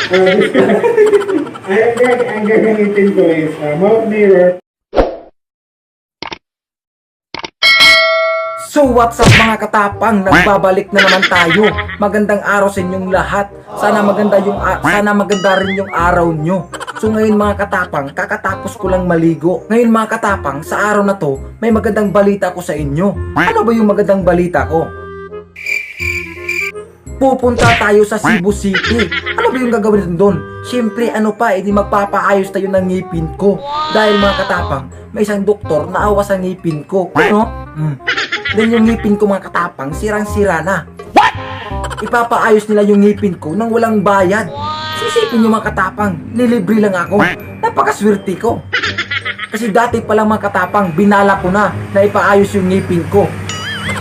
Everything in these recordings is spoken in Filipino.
Ang gagamitin ko is mouth mirror. So what's up mga katapang, nagbabalik na naman tayo. Magandang araw sa inyong lahat. Sana maganda rin yung araw nyo. So ngayon mga katapang, kakatapos ko lang maligo. Ngayon mga katapang, sa araw na to, may magandang balita ko sa inyo. Ano ba yung magandang balita ko? Pupunta tayo sa Cebu City. Ano ba yung gagawin doon? Siyempre edi magpapaayos tayo ng ngipin ko. Dahil mga katapang, may isang doktor na awa sa ngipin ko. Ano? Then yung ngipin ko mga katapang, sirang-sira na. What? Ipapaayos nila yung ngipin ko nang walang bayad. Sisipin yung mga katapang, nilibre lang ako. Napakaswerte ko. Kasi dati palang mga katapang, binala ko na ipaayos yung ngipin ko.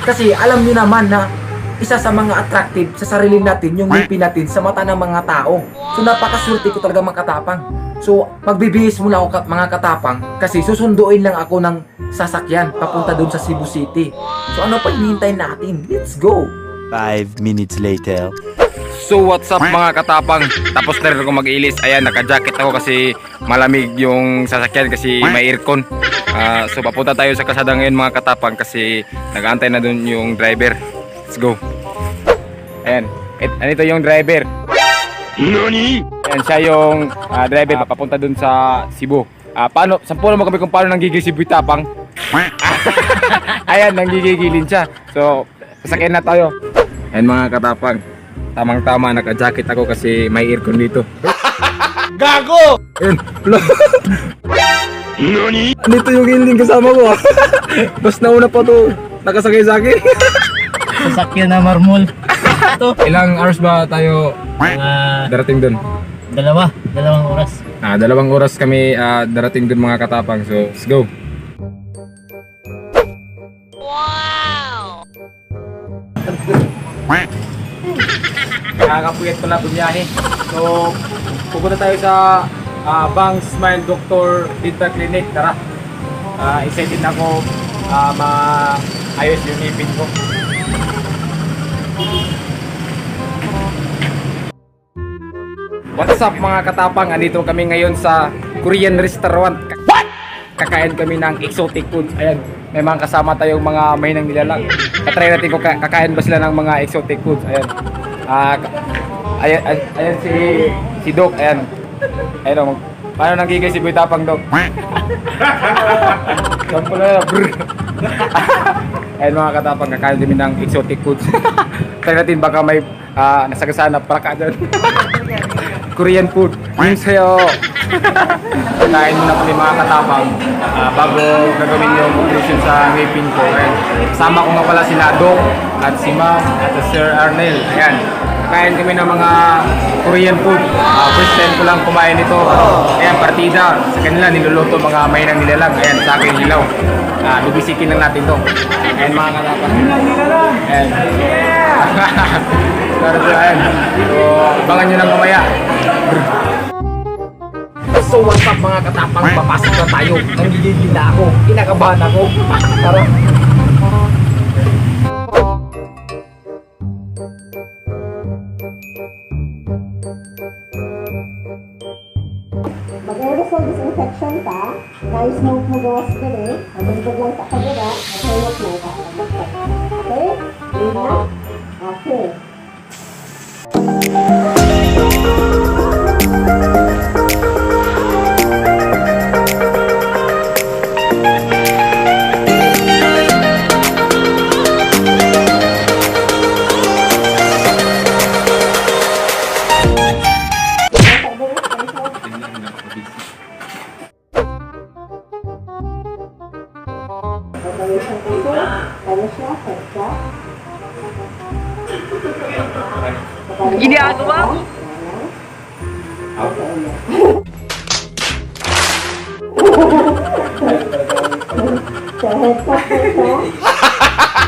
Kasi alam niyo naman na isa sa mga attractive sa sarili natin yung ngipin natin sa mata ng mga tao. So napakaswerte ko talaga mga katapang. So magbibihis muna ako mga katapang kasi susunduin lang ako ng sasakyan papunta doon sa Cebu City. So ano pa hinihintay natin? Let's go! 5 minutes later. So what's up mga katapang? Tapos na rin ako mag-ilis. Ayan, naka-jacket ako kasi malamig yung sasakyan kasi may aircon. So papunta tayo sa kalsada ngayon mga katapang kasi nag-aantay na doon yung driver. Let's go. Ayan, anito yung driver. Nani? Ayan, siya yung driver papunta doon sa Cebu. Sampulan mo kami kung paano nanggigil si Buitapang. Ayan, nanggigilin siya. So, sasakyan na tayo. Ayan mga katapang, tamang-tama naka-jacket ako kasi may aircon dito. Gago! Ayan, Nani? Dito yung giling kasama ko. Mas nauna pa to nakasakay sa akin. Sasakyan na marmol. Ilang hours ba tayo darating doon? Dalawang oras. 2 oras kami darating doon mga katapang. So, let's go. Nakakapuyat pala bumiyahe. So, pupunta tayo sa Bang Smile Doctor Dental Clinic. Tara. Excited na ako maayos yung ngipin ko. What's up mga katapang? Andito kami ngayon sa Korean restaurant. What? Kakain kami ng exotic foods. Ayan, may mga kasama tayong mga mahinang nilalang. Katry natin kung kakain ba sila ng mga exotic foods. Ayan. Ayan si Doc. Ayan. Ayan, paano nanggigay si Buitapang, Doc? Sample na, brr. Ayan mga katapang, kakain kami ng exotic foods. Try natin baka may nasagasaan na praka dyan. Korean food. Yung sayo. Kain muna kami mga katapang bago gagawin yung operation sa ngipin ko. Ayan. Kasama ko nga pala si Doc at si Ma'am at si Sir Arnel. Ayan. Kain kami ng mga Korean food. First time ko lang kumain ito. Ayan, partida. Sa kanila niluluto mga mahinang nilalang. Ayan, sa akin hilaw. Bibisikin lang natin to. Ayan mga katapang. Ayan. Ayan. So, abangan nyo lang kumaya. So what's up mga katapang, papasok na tayo. Nanggigigil na ako, kinakabahan ako. Tara. Mag-aerosol disinfection ka, na-smoke mo gawas ka rin, mabuntog lang sa kabila, mahulog mo ka. Okay? Yun na? Okay. Ginagawa mo?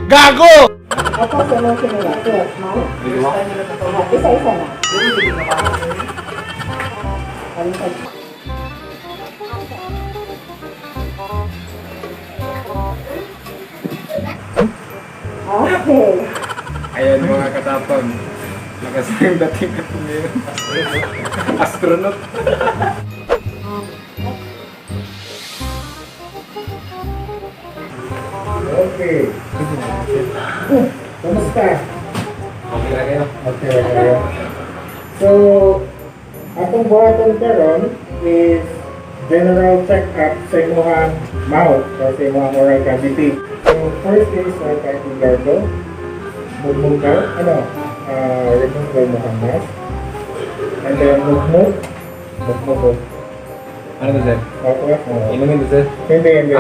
Gago! Ito, sunod-sunod. Yes, ma'am. Isa-isa na. Okay. Ayan mga katapang. Nakasayo dating katumira. Astronaut. Okay. Kamusta? Okay lang kayo. Okay, okay. So, atong buhaton karon is general check-up sa imong mouth or sa imong oral cavity. So, first is kahit yung gargle, mugmug ka, remove mo kang mask. And then mugmug. Ano to, sir? Okay. Inumin to, sir? Hindi.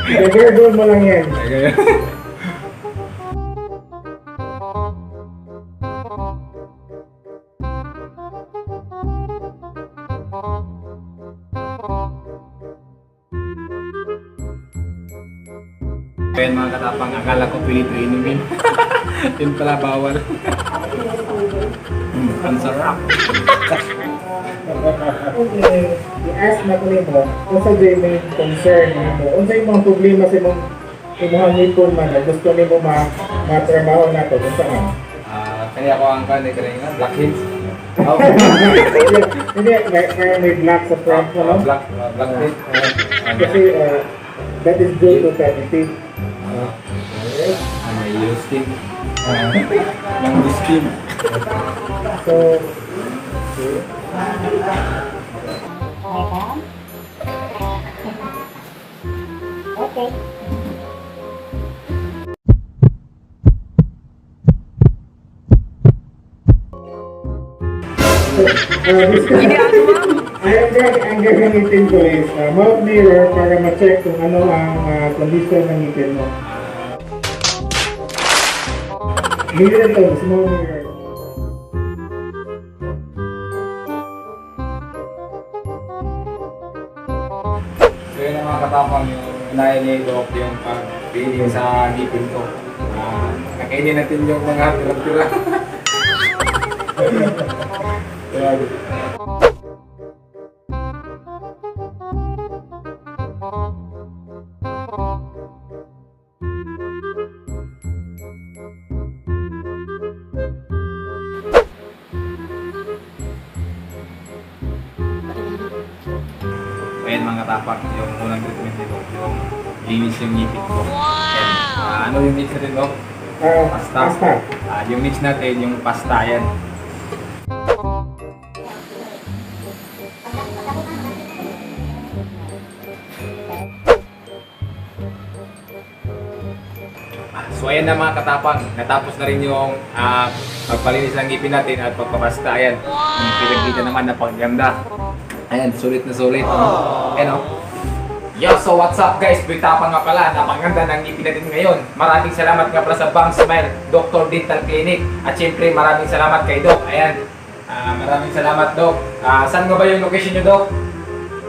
I-gargle mo lang yan. Ay, kaya. Ayan mga katapang, akala ko pilito inumin. Yun pala bawal. Ang sarap. Okay, i-ask na ko nimo kung sa may concern nimo. Unsa imong problema sa imong ngipon man na gusto nimo matrabaho nato unsa man? Kaya ko ang kanay kanina, Black Hills. Oh, Hindi, may black sa front mo, no? Black Hills. Kasi that is due to cavity. May yellow skin. Yung skin. So, Okay. ang gagamitin ko is mouth mirror para ma-check kung ano ang condition ng ngipin mo. Mirror to, small mirror. So yun ang mga katapang yung unahin niya yung pag-feeling sa ngipin ko. Nakainin natin yung mga tira-tira. Grabe. Ayan mga katapang, yung unang treatment nito, yung linis yung ngipin ko. Wow! Ano yung mix natin, Doc? Pasta. Yung mix natin, yung pasta yan. So ayan na mga katapang, natapos na rin yung pagpalinis ng ngipin natin at pagpapasta. Ayan, yung pinagkita naman na pagganda. Ayan, sulit na sulit. Ayan o. Yo, so what's up guys? Bitapang nga pala, napakaganda ng ngipin natin ngayon. Maraming salamat nga pala sa Bang Smile Dr. Dental Clinic. At syempre maraming salamat kay Doc. Ayan, maraming salamat Doc. Saan nga ba yung location nyo, Doc?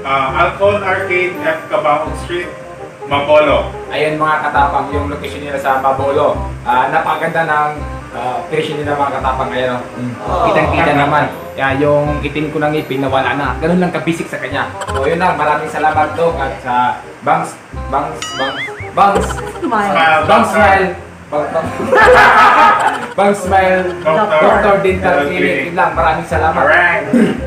Alcon Arcade, F. Cabahog Street, Mapolo. Ayun mga katapang, yung location nila sa Mabolo. Napakaganda ng operation nila mga katapang ngayon. Kitang-kita naman. Yung itim ko ng ngipin nawala na. Ganun lang kabisik sa kanya. So yun lang, maraming salamat Doc at sa Bangs Smile Bangs Smile Dr. Dental Clinic. Yun lang, maraming salamat. Alright.